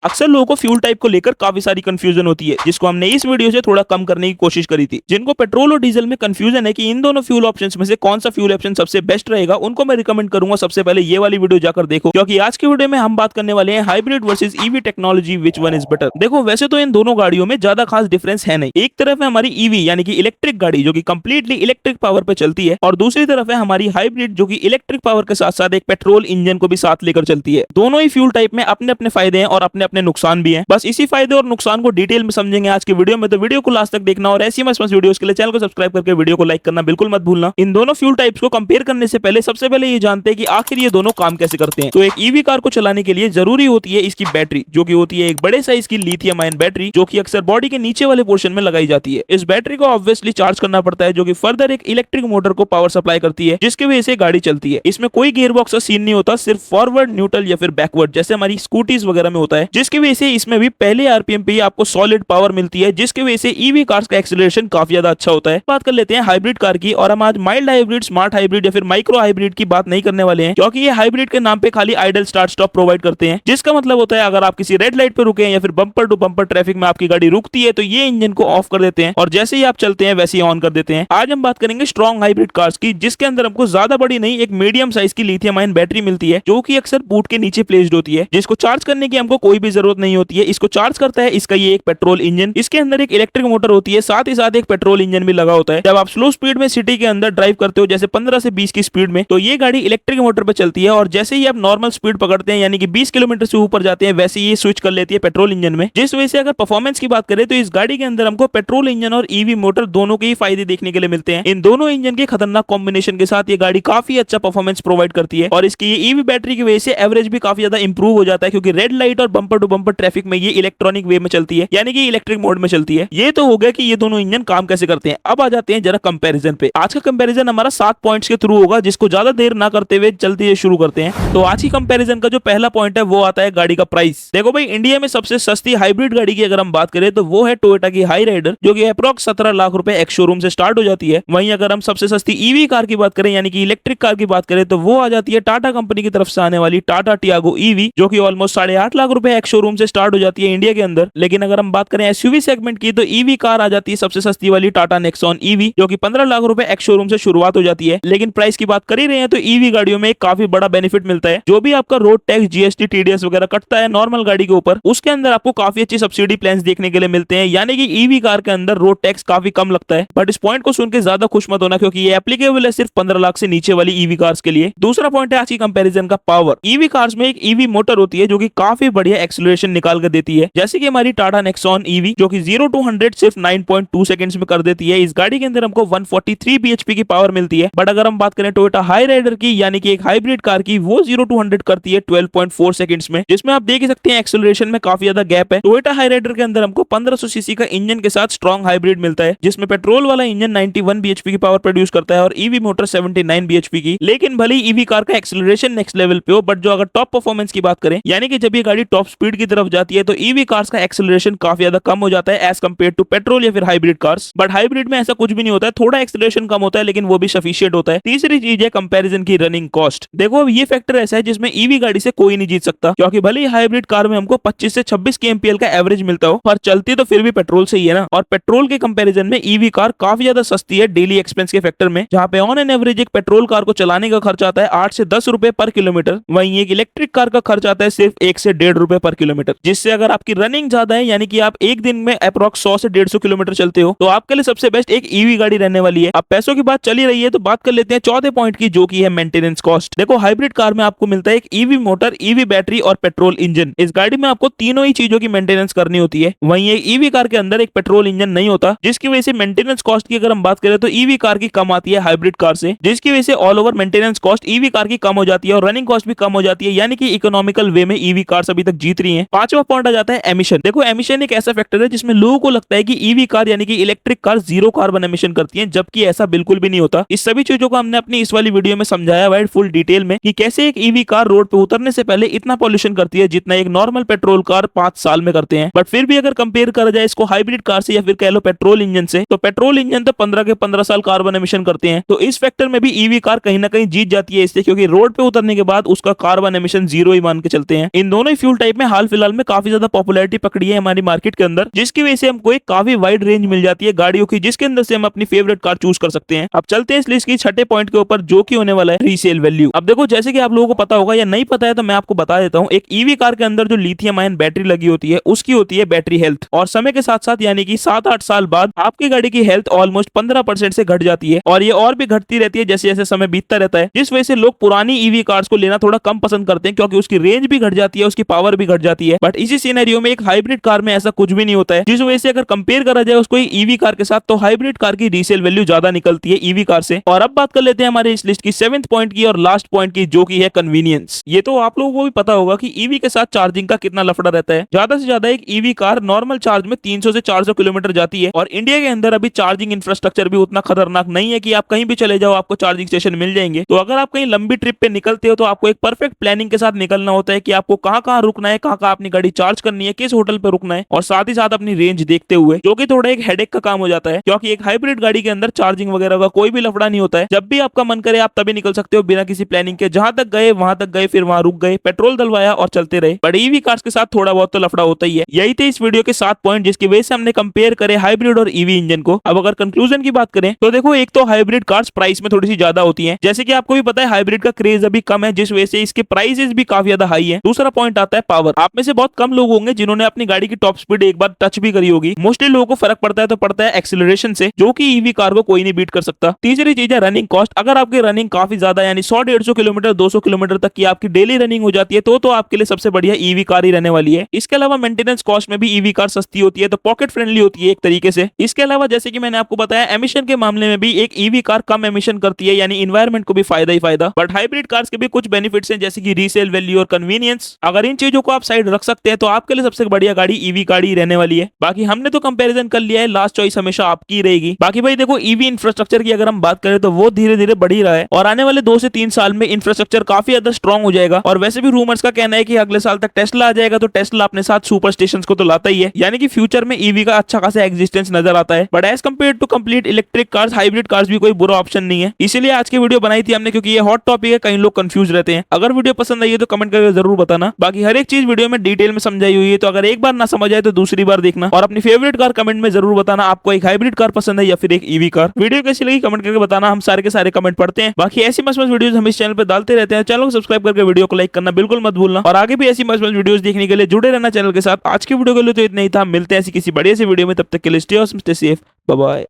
अक्सर लोगों को फ्यूल टाइप को लेकर काफी सारी कंफ्यूजन होती है, जिसको हमने इस वीडियो से थोड़ा कम करने की कोशिश करी थी। जिनको पेट्रोल और डीजल में कंफ्यूजन है कि इन दोनों फ्यूल ऑप्शंस में से कौन सा फ्यूल ऑप्शन सबसे बेस्ट रहेगा, उनको मैं रिकमेंड करूंगा सबसे पहले ये वाली वीडियो जाकर देखो, क्योंकि आज की वीडियो में हम बात करने वाले हैं hybrid versus EV technology, which one is better. देखो वैसे तो इन दोनों गाड़ियों में ज्यादा खास डिफरेंस है नहीं। एक तरफ है हमारी ईवी यानी कि इलेक्ट्रिक गाड़ी जो कि कंप्लीटली इलेक्ट्रिक पावर पे चलती है, और दूसरी तरफ है हमारी हाइब्रिड जो कि इलेक्ट्रिक पावर के साथ साथ एक पेट्रोल इंजन को भी साथ लेकर चलती है। दोनों ही फ्यूल टाइप में अपने अपने फायदे हैं और अपने अपने नुकसान भी हैं। बस इसी फायदे और नुकसान को डिटेल में समझेंगे आज की वीडियो में, तो वीडियो को लास्ट तक देखना और ऐसी मस्त वीडियोस के लिए चैनल को सब्सक्राइब करके वीडियो को लाइक करना बिल्कुल मत भूलना। इन दोनों फ्यूल टाइप्स को कंपेयर करने से पहले सबसे पहले ये जानते हैं कि आखिर ये दोनों काम कैसे करते हैं। तो एक ईवी कार को चलाने के लिए जरूरी होती है इसकी बैटरी, जो कि होती है एक बड़े साइज की लिथियम आयन बैटरी, जो कि अक्सर बॉडी के नीचे वाले पोर्शन में लगाई जाती है। इस बैटरी को ऑब्वियसली चार्ज करना पड़ता है, जो कि फर्दर एक इलेक्ट्रिक मोटर को पावर सप्लाई करती है, जिसकी वजह से गाड़ी चलती है। इसमें कोई गियर बॉक्स का सीन नहीं होता, सिर्फ फॉरवर्ड, न्यूट्रल या फिर बैकवर्ड जैसे हमारी स्कूटीज वगैरह में होता है, जिसकी वजह से इसमें भी पहले आरपीएम पे ही आपको सॉलिड पावर मिलती है, जिसकी वजह से ईवी कार्स का एक्सीलरेशन काफी ज्यादा अच्छा होता है। बात कर लेते हैं हाइब्रिड कार की, और हम आज माइल्ड हाइब्रिड, स्मार्ट हाइब्रिड या फिर माइक्रो हाइब्रिड की बात नहीं करने वाले हैं, क्योंकि ये हाइब्रिड के नाम पे खाली आइडल स्टार्ट स्टॉप प्रोवाइड करते हैं, जिसका मतलब होता है अगर आप किसी रेड लाइट पे रुके हैं या फिर बम्पर टू बम्पर ट्रैफिक में आपकी गाड़ी रुकती है, तो ये इंजन को ऑफ कर देते हैं और जैसे ही आप चलते हैं वैसे ही ऑन कर देते हैं। आज हम बात करेंगे स्ट्रॉन्ग हाइब्रिड कार्स की, जिसके अंदर हमको ज्यादा बड़ी नहीं एक मीडियम साइज की लिथियम आयन बैटरी मिलती है, जो कि अक्सर बूट के नीचे प्लेस्ड होती है, जिसको चार्ज करने की हमको कोई भी जरूरत नहीं होती है। इसको चार्ज करता है इसका ये एक पेट्रोल इंजन। इसके अंदर एक इलेक्ट्रिक मोटर होती है, साथ ही साथ एक पेट्रोल इंजन भी लगा होता है। जब आप स्लो स्पीड में सिटी के अंदर ड्राइव करते हो, जैसे 15 से 20 की स्पीड में, तो ये गाड़ी इलेक्ट्रिक मोटर पर चलती है, और जैसे ही आप नॉर्मल स्पीड पकड़ते हैं यानी कि 20 किलोमीटर से ऊपर जाते हैं, वैसे ये स्विच कर लेती है पेट्रोल इंजन में। जिस वजह से अगर परफॉर्मेंस की बात करें तो इस गाड़ी के अंदर हमको पेट्रोल इंजन और ईवी मोटर दोनों के ही फायदे देखने के लिए मिलते हैं। इन दोनों इंजन के खतरनाक कॉम्बिनेशन के साथ ये गाड़ी काफी अच्छा परफॉर्मेंस प्रोवाइड करती है, और इसकी ये ईवी बैटरी की वजह से एवरेज भी काफी ज्यादा इंप्रूव हो जाता है, क्योंकि रेड लाइट और बम्पर टू बम्पर ट्रैफिक में ये इलेक्ट्रॉनिक वे में चलती है, यानी कि इलेक्ट्रिक मोड में चलती है। ये तो हो गया कि ये दोनों इंजन काम कैसे करते हैं। अब आ जाते हैं जरा कंपैरिजन पे। आज का कंपैरिजन हमारा 7 पॉइंट्स के थ्रू होगा, जिसको ज्यादा देर ना करते हुए जल्दी शुरू करते हैं। तो आज की कंपैरिजन का जो पहला पॉइंट है वो आता है गाड़ी का प्राइस। देखो भाई, इंडिया में सबसे सस्ती हाइब्रिड गाड़ी की अगर हम बात करें तो वो है टोयोटा की हाई राइडर, जो कि अप्रॉक्स 17 लाख रुपए एक्स शोरूम से स्टार्ट हो जाती है। वहीं अगर हम सबसे सस्ती ईवी कार की बात करें यानी कि इलेक्ट्रिक कार की बात करें, तो वो आ जाती है टाटा कंपनी की तरफ से आने वाली टाटा टियागो ईवी, जो कि ऑलमोस्ट 8.5 लाख रुपए एक्स शोरूम से स्टार्ट हो जाती है इंडिया के अंदर। लेकिन अगर हम बात करें एसयूवी सेगमेंट की, तो ईवी कार आ जाती है सबसे सस्ती वाली टाटा नेक्सॉन ईवी, जो कि 15 लाख रुपए एक्स शोरूम से शुरुआत हो जाती है। लेकिन प्राइस की बात कर ही रहे हैं तो ईवी गाड़ियों में एक काफी बड़ा बेनिफिट मिलता है। जो भी आपका रोड टैक्स, जीएसटी, टीडीएस वगैरह कटता है नॉर्मल गाड़ी के ऊपर, उसके अंदर आपको काफी अच्छी सब्सिडी प्लान्स देखने के लिए मिलते हैं, यानी कि ईवी कार के अंदर रोड टैक्स काफी कम लगता है। बट इस पॉइंट को सुन के ज्यादा खुश मत होना, क्योंकि ये एप्लीकेबल है सिर्फ 15 लाख से नीचे वाली ईवी कार्स के लिए। दूसरा पॉइंट है आज की कंपैरिजन का पावर। ईवी कार्स में एक ईवी मोटर होती है जो कि काफी बढ़िया एक्सीलरेशन निकाल कर देती है, जैसे कि हमारी टाटा नेक्सॉन ईवी, जो कि 0 to 100 सिर्फ 9.2 सेकंड्स में कर देती है। इस गाड़ी के अंदर हमको 143 bhp की पावर मिलती है। बट अगर हम बात करें टोयोटा हाई राइडर की यानी कि एक हाइब्रिड कार की, वो 0 to 100 करती है 12.4 सेकंड्स में, जिसमें आप देख सकते हैं एक्सीलरेशन में काफी ज्यादा गैप है। टोयोटा हाई राइडर के अंदर हमको 1500 सीसी का इंजन के साथ स्ट्रॉन्ग हाइब्रिड मिलता है, जिसमें पेट्रोल वाला इंजन 91 bhp की पावर प्रोड्यूस करता है और ईवी मोटर 79 bhp की। लेकिन भले ईवी कार का एक्सीलरेशन नेक्स्ट लेवल पे हो, बट जो अगर टॉप परफॉर्मेंस की बात करें यानी कि जब ये गाड़ी टॉप स्पीड की तरफ जाती है, तो ईवी कार्स का एक्सीलरेशन काफी ज्यादा कम हो जाता है एज कम्पेयर टू पेट्रोल या फिर हाइब्रिड कार्स। बट हाइब्रिड में ऐसा कुछ भी नहीं होता है, थोड़ा एक्सीलरेशन कम होता है लेकिन वो भी सफिशिएंट होता है। तीसरी चीज है कंपैरिजन की रनिंग कॉस्ट। देखो अब ये फैक्टर ऐसा है जिसमें ईवी गाड़ी से कोई नहीं जीत सकता, क्योंकि भले ही हाइब्रिड कार में हमको 25 से 26 kmpl का एवरेज मिलता हो, पर चलती तो फिर भी पेट्रोल से ही है ना। और पेट्रोल के कंपैरिजन में ईवी कार काफी ज्यादा सस्ती है डेली एक्सपेंस के फैक्टर में, जहां पे ऑन एन एवरेज एक पेट्रोल कार को चलाने का खर्च आता है 8 से 10 रुपए पर किलोमीटर। वहीं एक इलेक्ट्रिक कार का खर्च आता है सिर्फ 1 से 1.5 रुपए पर किलोमीटर, जिससे अगर आपकी रनिंग ज्यादा है यानी कि आप एक दिन में अप्रॉक्स 100 से 150 किलोमीटर चलते हो, तो आपके लिए सबसे बेस्ट एक ईवी गाड़ी रहने वाली है। अब पैसों की बात चली रही है तो बात कर लेते हैं चौथे पॉइंट की, जो की है मेंटेनेंस कॉस्ट। देखो हाइब्रिड कार में आपको मिलता है एक ईवी मोटर, ईवी बैटरी और पेट्रोल इंजन। इस गाड़ी में आपको तीनों ही चीजों की मेंटेनेंस करनी होती है। वहीं एक ईवी कार के अंदर एक पेट्रोल इंजन नहीं होता, जिसकी वजह से मेंटेनेंस कॉस्ट की अगर हम बात करें तो ईवी कार की कम आती है हाइब्रिड कार से, जिसकी वजह से all over maintenance cost EV car की कम हो जाती है और रनिंग कॉस्ट भी कम हो जाती है, यानी कि इकोनॉमिकल वे में ईवी कार्स अभी तक जीत रही हैं। पांचवा पॉइंट आ जाता है एमिशन। देखो एमिशन एक ऐसा फैक्टर है जिसमें लोगों को लगता है कि ईवी कार यानी कि electric car zero carbon emission करती हैं, जबकि ऐसा बिल्कुल भी नहीं होता। इस सभी चीजों को हमने अपनी इस वाली वीडियो में समझाया हुआ है फुल डिटेल में, कि कैसे एक ईवी कार रोड पे उतरने से पहले इतना पॉल्यूशन करती है जितना एक नॉर्मल पेट्रोल कार 5 साल में करते हैं। बट फिर भी अगर कंपेयर करा जाए इसको हाइब्रिड कार से या फिर कह लो पेट्रोल इंजन से, तो पेट्रोल इंजन तो 15 के 15 साल कार्बन एमिशन करते हैं। तो इस फैक्टर में भी ईवी कार कहीं ना कहीं जीत जाती है इससे, क्योंकि रोड पे उतरने के बाद उसका कार्बन एमिशन जीरो ही मान के चलते हैं। इन दोनों ही फ्यूल टाइप में हाल फिलहाल में काफी ज्यादा पॉपुलैरिटी पकड़ी है हमारी मार्केट के अंदर, जिसकी वजह से हमको एक काफी वाइड रेंज मिल जाती है गाड़ियों की, जिसके अंदर से हम अपनी फेवरेट कार चूज कर सकते हैं। अब चलते हैं इस लिस्ट की छठे पॉइंट के ऊपर, जो कि होने वाला है रीसेल वैल्यू। अब देखो, जैसे कि आप लोगों को पता होगा या नहीं पता है तो मैं आपको बता देता हूँ, एक ईवी कार के अंदर जो लिथियम आयन बैटरी लगी होती है उसकी होती है बैटरी हेल्थ, और समय के साथ साथ यानी कि 7-8 साल बाद आपकी गाड़ी की हेल्थ ऑलमोस्ट 15% से घट जाती है, और ये और भी घटती रहती है जैसे जैसे समय बीतता रहता है, जिस वजह से लोग पुरानी ईवी कार्स को लेना थोड़ा कम पसंद करते हैं, क्योंकि उसकी रेंज भी घट जाती है, उसकी पावर भी घट जाती है। बट इसी सिनेरियो में एक हाइब्रिड कार में ऐसा कुछ भी नहीं होता है, जिस वजह से अगर कंपेयर करा जाए उसको ईवी कार के साथ, तो हाइब्रिड कार की रीसेल वैल्यू ज्यादा निकलती है ईवी कार से। और अब बात कर लेते हैं हमारे इस लिस्ट की 7th पॉइंट की और लास्ट पॉइंट की, जो की है कन्वीनियंस। ये तो आप लोगों को भी पता होगा कि ईवी के साथ चार्जिंग का कितना लफड़ा रहता है। ज्यादा से ज्यादा एक ईवी कार नॉर्मल चार्ज में 300 से 400 किलोमीटर जाती है, और इंडिया के अंदर अभी चार्जिंग इंफ्रास्ट्रक्चर भी उतना खतरनाक नहीं है कि आप कहीं भी चले जाओ आपको चार्जिंग स्टेशन मिल जाएंगे। तो अगर आप कहीं लंबी ट्रिप पे निकलते हो तो आपको एक परफेक्ट प्लानिंग के साथ निकलना होता है कि आपको कहां कहां रुकना है, कहां कहां अपनी गाड़ी चार्ज करनी है, किस होटल पे रुकना है, और साथ ही साथ अपनी रेंज देखते हुए, जो कि थोड़ा एक हेडेक का काम हो जाता है, क्योंकि एक हाइब्रिड गाड़ी के अंदर चार्जिंग वगैरह का कोई भी लफड़ा नहीं होता है। जब भी आपका मन करे आप तभी निकल सकते हो बिना किसी प्लानिंग के, जहां तक गए वहां तक गए, फिर वहां रुक गए, पेट्रोल डलवाया और चलते रहे। बट ईवी कार्स के साथ थोड़ा बहुत तो लफड़ा होता ही है। यही थे इस वीडियो के 7 पॉइंट, जिसकी वजह से हमने कंपेयर करे हाइब्रिड और ईवी इंजन को। अब अगर कंक्लूजन की बात करें तो देखो, एक तो हाइब्रिड कार्स प्राइस में थोड़ी सी ज्यादा होती है, जैसे कि आपको भी पता है हाइब्रिड का क्रेज अभी कम है, जिस वजह से इसके प्राइसेस भी काफी ज्यादा हाई है। दूसरा पॉइंट आता है पावर। आप में से बहुत कम लोग होंगे जिन्होंने अपनी गाड़ी की टॉप स्पीड एक बार टच भी करी होगी। मोस्टली लोगों को फर्क पड़ता है तो पड़ता है एक्सीलरेशन से, जो कि ईवी कार को कोई नहीं बीट कर सकता। तीसरी चीज है रनिंग कॉस्ट। अगर आपकी रनिंग काफी ज्यादा यानी 100-150 किलोमीटर 200 किलोमीटर तक की आपकी डेली रनिंग हो जाती है तो आपके लिए सबसे बढ़िया ईवी कार ही रहने वाली है। इसके अलावा मेंटेनेंस कॉस्ट में भी ईवी कार सस्ती होती है, तो पॉकेट फ्रेंडली होती है एक तरीके से। इसके अलावा जैसे कि मैंने आपको बताया, एमिशन के मामले में भी एक ईवी कार कम एमिशन करती है, यानी इन्वायरमेंट को भी फायदा ही फायदा। बट हाइब्रिड कार्स के भी कुछ बेनिफिट्स हैं, जैसे कि रीसेल वैल्यू और कन्वीनियंस। अगर इन चीजों को आप साइड रख सकते हैं तो आपके लिए सबसे बढ़िया गाड़ी ईवी गाड़ी ही रहने वाली है। बाकी हमने तो कंपैरिजन कर लिया है, लास्ट चॉइस हमेशा आपकी रहेगी। बाकी भाई देखो, ईवी इंफ्रास्ट्रक्चर की अगर हम बात करें तो वो धीरे धीरे बढ़ ही रहा है, और आने वाले 2 से 3 साल में इंफ्रास्ट्रक्चर काफी ज्यादा स्ट्रॉन्ग हो जाएगा। और वैसे भी रूमर्स का कहना है कि अगले साल तक टेस्ला आ जाएगा, तो टेस्ला अपने साथ सुपर स्टेशन को तो लाता ही है, यानी कि फ्यूचर में ईवी का अच्छा खासा एग्जिस्टेंस नजर आता है। But as compared to complete electric cars, hybrid cars भी कोई बुरा ऑप्शन नहीं है। इसीलिए आज की वीडियो बनाई थी हमने, क्योंकि ये हॉट टॉपिक है, कई लोग कंफ्यूज रहते हैं। अगर वीडियो पसंद आई है तो कमेंट करके जरूर बताना। बाकी हर एक चीज वीडियो में डिटेल में समझाई हुई है, तो अगर एक बार ना समझ आए तो दूसरी बार देखना। और अपनी फेवरेट कार कमेंट में जरूर बताना, आपको एक हाइब्रिड कार पसंद है या फिर एक ईवी कार। वीडियो कैसी लगी कमेंट करके बताना, हम सारे के सारे कमेंट पढ़ते हैं। बाकी ऐसी मस्त मस्त वीडियोस हम इस चैनल पे डालते रहते हैं। चैनल को सब्सक्राइब करके वीडियो को लाइक करना बिल्कुल मत भूलना, और आगे भी ऐसी मस्त मस्त वीडियोस देखने के लिए जुड़े रहना चैनल के साथ। आज की वीडियो के लिए तो इतना ही था, मिलते हैं ऐसी किसी बढ़िया सी वीडियो में, तब तक के लिए stay awesome, stay safe, bye bye.